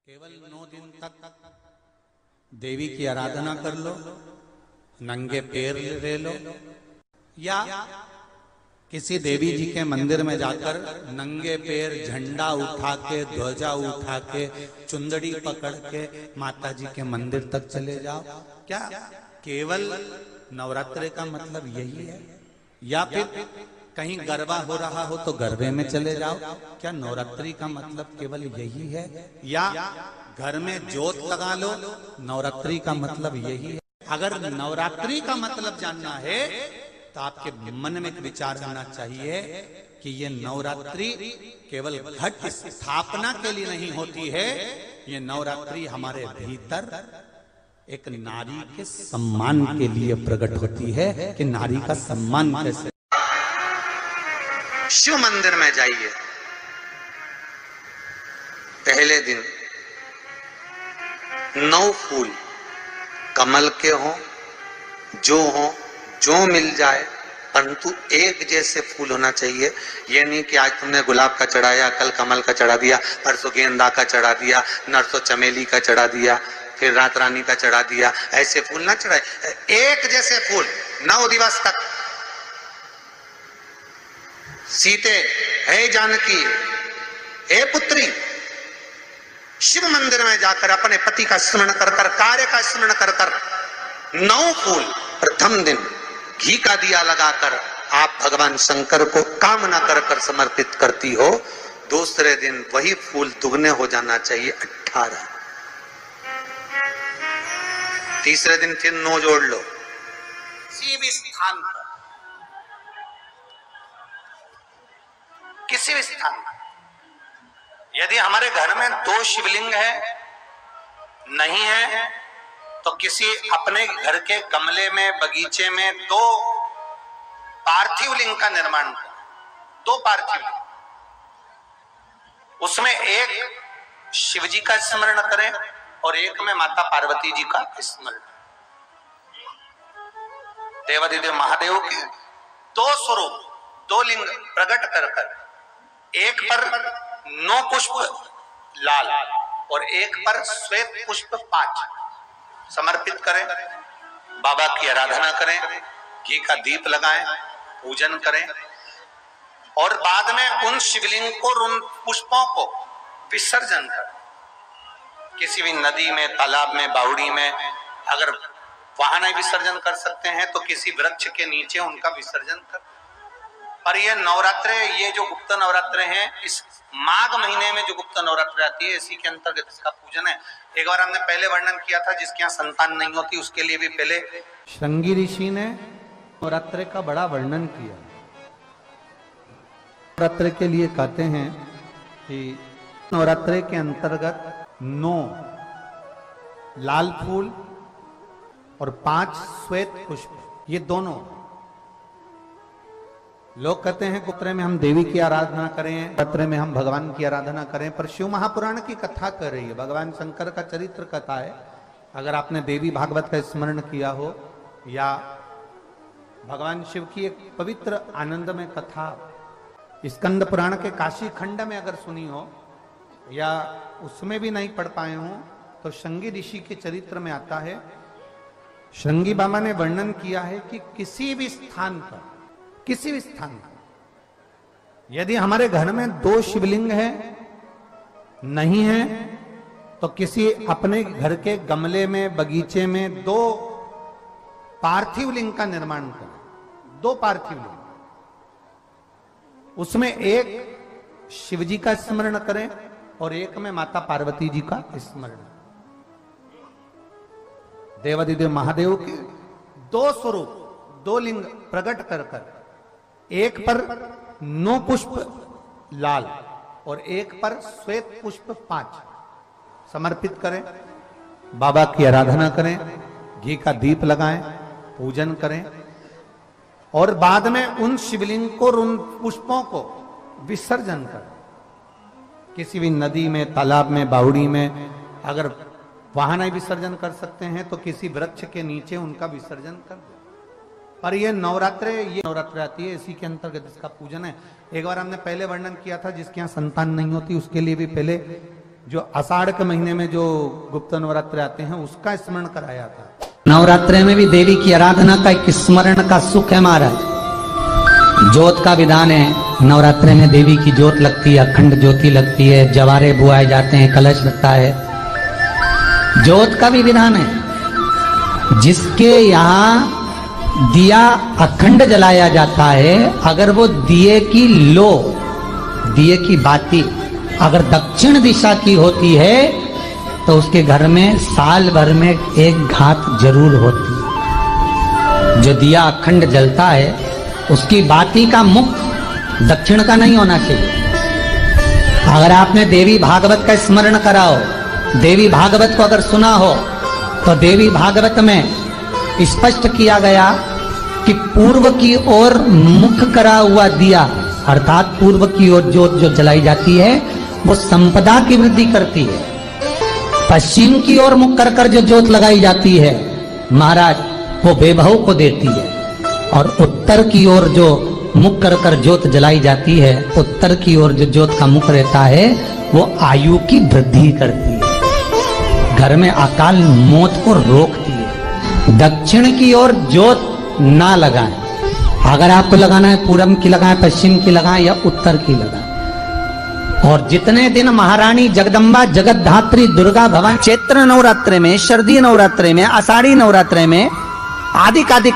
केवल 9 दिन तक देवी की आराधना कर लो, नंगे पैर ले लो, या किसी देवी जी के मंदिर में जाकर नंगे पैर झंडा उठा के, ध्वजा उठा के, चुंदड़ी पकड़ के माता जी के मंदिर तक चले जाओ। क्या केवल नवरात्रे का मतलब यही है? या फिर कहीं गरबा हो रहा हो तो गरबे में चले जाओ? क्या नवरात्रि का मतलब केवल यही है? या घर में जोत लगा लो, नवरात्रि का मतलब यही है? अगर नवरात्रि का मतलब जानना है तो आपके मन में एक विचार आना चाहिए कि ये नवरात्रि केवल घट स्थापना के लिए नहीं होती है, ये नवरात्रि हमारे भीतर एक नारी के सम्मान के लिए प्रकट होती है कि नारी का सम्मान कैसे। शिव मंदिर में जाइए, पहले दिन 9 फूल कमल के हों, जो मिल जाए, परंतु एक जैसे फूल होना चाहिए। ये नहीं कि आज तुमने गुलाब का चढ़ाया, कल कमल का चढ़ा दिया, परसों गेंदा का चढ़ा दिया, नरसों चमेली का चढ़ा दिया, फिर रात रानी का चढ़ा दिया। ऐसे फूल ना चढ़ाए, एक जैसे फूल 9 दिवस तक। सीते, हे जानकी, हे पुत्री, शिव मंदिर में जाकर अपने पति का स्मरण कर कर, कार्य का स्मरण कर कर 9 फूल प्रथम दिन घी का दिया लगाकर आप भगवान शंकर को कामना कर कर समर्पित करती हो। दूसरे दिन वही फूल दुगने हो जाना चाहिए, 18। तीसरे दिन फिर 9 जोड़ लो। किसी भी स्थान पर, किसी भी स्थान पर, यदि हमारे घर में 2 शिवलिंग है, नहीं है, तो किसी अपने घर के गमले में, बगीचे में 2 पार्थिव लिंग का निर्माण करें। 2 पार्थिव लिंग, उसमें एक शिव जी का स्मरण करें और एक में माता पार्वती जी का स्मरण। देवाधिदेव महादेव के 2 स्वरूप, 2 लिंग प्रकट कर कर, एक पर 9 पुष्प लाल और एक पर श्वेत पुष्प 5 समर्पित करें। बाबा की आराधना करें, घी का दीप लगाएं, पूजन करें और बाद में उन शिवलिंग को, उन पुष्पों को विसर्जन करें। किसी भी नदी में, तालाब में, बावड़ी में, अगर वहां नहीं विसर्जन कर सकते हैं तो किसी वृक्ष के नीचे उनका विसर्जन करें। और ये नवरात्रे, ये जो गुप्त नवरात्रे हैं, इस माघ महीने में जो गुप्त नवरात्रि आती है, इसी के अंतर्गत इसका पूजन है। एक बार हमने पहले वर्णन किया था, जिसके यहाँ संतान नहीं होती उसके लिए भी पहले श्रृंगी ऋषि ने नवरात्रे का बड़ा वर्णन किया। नवरात्रे के लिए कहते हैं कि नवरात्रे के अंतर्गत 9 लाल फूल और 5 श्वेत पुष्प, ये दोनों। लोग कहते हैं नवरात्रे में हम देवी की आराधना करें, नवरात्रे में हम भगवान की आराधना करें, पर शिव महापुराण की कथा कर रही है, भगवान शंकर का चरित्र कथा है। अगर आपने देवी भागवत का स्मरण किया हो या भगवान शिव की एक पवित्र आनंदमय कथा स्कंद पुराण के काशी खंड में अगर सुनी हो या उसमें भी नहीं पढ़ पाए हो, तो श्रृंगी ऋषि के चरित्र में आता है। श्रृंगी बाबा ने वर्णन किया है कि किसी भी स्थान पर, किसी भी स्थान पर यदि हमारे घर में 2 शिवलिंग है, नहीं है, तो किसी अपने घर के गमले में, बगीचे में 2 पार्थिव लिंग का निर्माण करें। 2 पार्थिव लिंग, उसमें एक शिवजी का स्मरण करें और एक में माता पार्वती जी का स्मरण। देवाधिदेव महादेव के 2 स्वरूप, 2 लिंग प्रकट कर कर, एक पर 9 पुष्प लाल और एक पर श्वेत पुष्प 5 समर्पित करें। बाबा की आराधना करें, घी का दीप लगाएं, पूजन करें और बाद में उन शिवलिंग को, उन पुष्पों को विसर्जन करें। किसी भी नदी में, तालाब में, बावड़ी में, अगर वहां नहीं विसर्जन कर सकते हैं तो किसी वृक्ष के नीचे उनका विसर्जन कर दो। पर ये नवरात्रे आती है, इसी के अंतर्गत इसका पूजन है। एक बार हमने पहले वर्णन किया था, जिसके यहाँ संतान नहीं होती उसके लिए भी पहले जो आषाढ़ के महीने में जो गुप्त नवरात्र आते हैं उसका स्मरण कराया था। नवरात्रे में भी देवी की आराधना का एक स्मरण का सुख है महाराज। ज्योत का विधान है, नवरात्रे में देवी की ज्योत लगती है, अखंड ज्योति लगती है, जवारे बुआए जाते हैं, कलश लगता है। ज्योत का भी विधान है। जिसके यहाँ दिया अखंड जलाया जाता है, अगर वो दिए की लो, दिए की बाती अगर दक्षिण दिशा की होती है तो उसके घर में साल भर में एक घात जरूर होती है। जो दिया अखंड जलता है उसकी बाती का मुख दक्षिण का नहीं होना चाहिए। अगर आपने देवी भागवत का स्मरण कराओ, देवी भागवत को अगर सुना हो, तो देवी भागवत में स्पष्ट किया गया कि पूर्व की ओर मुख करा हुआ दिया, अर्थात पूर्व की ओर ज्योत जो जलाई जाती है वो संपदा की वृद्धि करती है। पश्चिम की ओर मुख कर कर जो ज्योत लगाई जाती है महाराज वो वैभव को देती है, और उत्तर की ओर जो मुख कर कर ज्योत जलाई जाती है, उत्तर की ओर जो ज्योत का मुख रहता है वो आयु की वृद्धि करती है, घर में अकाल मौत को रोकती है। दक्षिण की ओर ज्योत ना लगाएं। अगर आपको लगाना है पूरब की लगाएं, पश्चिम की लगाएं या उत्तर की लगाएं। और जितने दिन महारानी जगदम्बा जगतधात्री दुर्गा भवानी चैत्र नवरात्रे में, शरदीय नवरात्रे में, आषाढ़ी नवरात्रे में, आदिक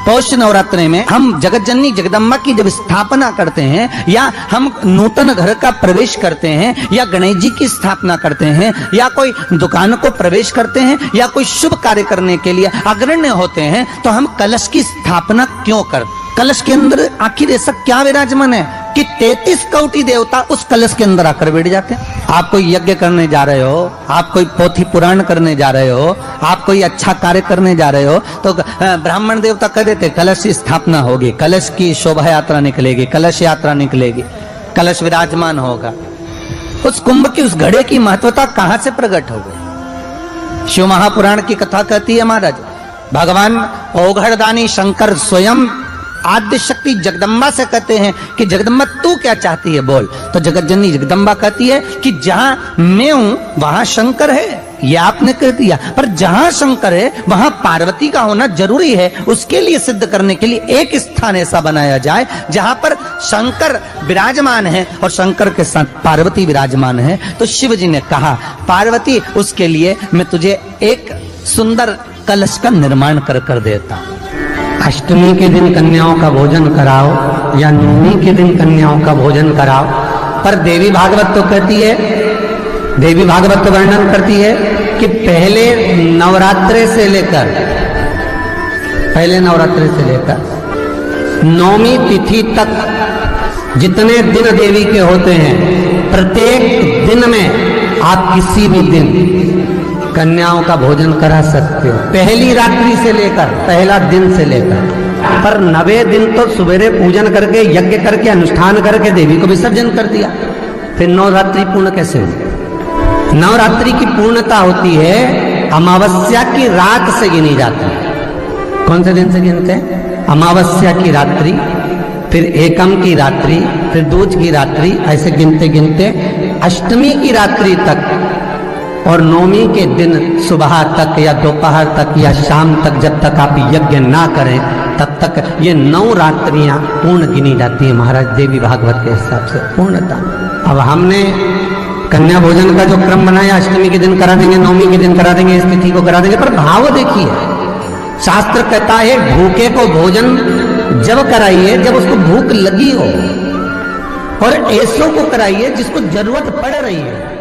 पौष नवरात्रे में हम जगत जननी जगदम्बा की जब स्थापना करते हैं, या हम नूतन घर का प्रवेश करते हैं, या गणेश जी की स्थापना करते हैं, या कोई दुकान को प्रवेश करते हैं, या कोई शुभ कार्य करने के लिए अग्रण्य होते हैं, तो हम कलश की स्थापना क्यों करते? कलश के अंदर आखिर ऐसा क्या विराजमान है कि 33 कोटि देवता उस कलश के अंदर आकर बैठ जाते हैं। आप कोई यज्ञ करने जा रहे हो, आप कोई पोथी पुराण करने जा रहे हो, आप कोई अच्छा कार्य करने जा रहे हो, तो ब्राह्मण देवता कह देते कलश की स्थापना होगी, कलश की शोभा यात्रा निकलेगी, कलश यात्रा निकलेगी, कलश विराजमान होगा। उस कुंभ की, उस घड़े की महत्वता कहां से प्रकट हो गई? शिव महापुराण की कथा कहती है महाराज, भगवान ओघड़दानी शंकर स्वयं आद्य शक्ति जगदम्बा से कहते हैं कि जगदम्बा तू क्या चाहती है बोल। तो जगत जननी जगदम्बा कहती है कि जहां मैं हूं वहां शंकर है, ये आपने कह दिया, पर जहां शंकर है वहां पार्वती का होना जरूरी है। उसके लिए सिद्ध करने के लिए एक स्थान ऐसा बनाया जाए जहां पर शंकर विराजमान है और शंकर के साथ पार्वती विराजमान है। तो शिव जी ने कहा पार्वती उसके लिए मैं तुझे एक सुंदर कलश का निर्माण कर कर देता हूं। अष्टमी के दिन कन्याओं का भोजन कराओ या नवमी के दिन कन्याओं का भोजन कराओ। पर देवी भागवत तो कहती है, देवी भागवत तो वर्णन करती है कि पहले नवरात्रे से लेकर नवमी तिथि तक जितने दिन देवी के होते हैं, प्रत्येक दिन में आप किसी भी दिन कन्याओं का भोजन करा सकते हो, पहली रात्रि से लेकर, पहला दिन से लेकर। पर 90 दिन तो सवेरे पूजन करके, यज्ञ करके, अनुष्ठान करके देवी को विसर्जन कर दिया, फिर नवरात्रि पूर्ण कैसे हुई? नवरात्रि की पूर्णता होती है अमावस्या की रात से गिनी जाती है। कौन से दिन से गिनते हैं? अमावस्या की रात्रि, फिर एकम की रात्रि, फिर दूज की रात्रि, ऐसे गिनते गिनते अष्टमी की रात्रि तक और नवमी के दिन सुबह तक या दोपहर तक या शाम तक, जब तक आप यज्ञ ना करें तब तक ये 9 रात्रियां पूर्ण गिनी जाती है महाराज देवी भागवत के हिसाब से पूर्णता। अब हमने कन्या भोजन का जो क्रम बनाया, अष्टमी के दिन करा देंगे, नवमी के दिन करा देंगे, इस तिथि को करा देंगे, पर भाव देखिए, शास्त्र कहता है भूखे को भोजन जब कराइए जब उसको भूख लगी हो, और ऐसों को कराइए जिसको जरूरत पड़ रही है।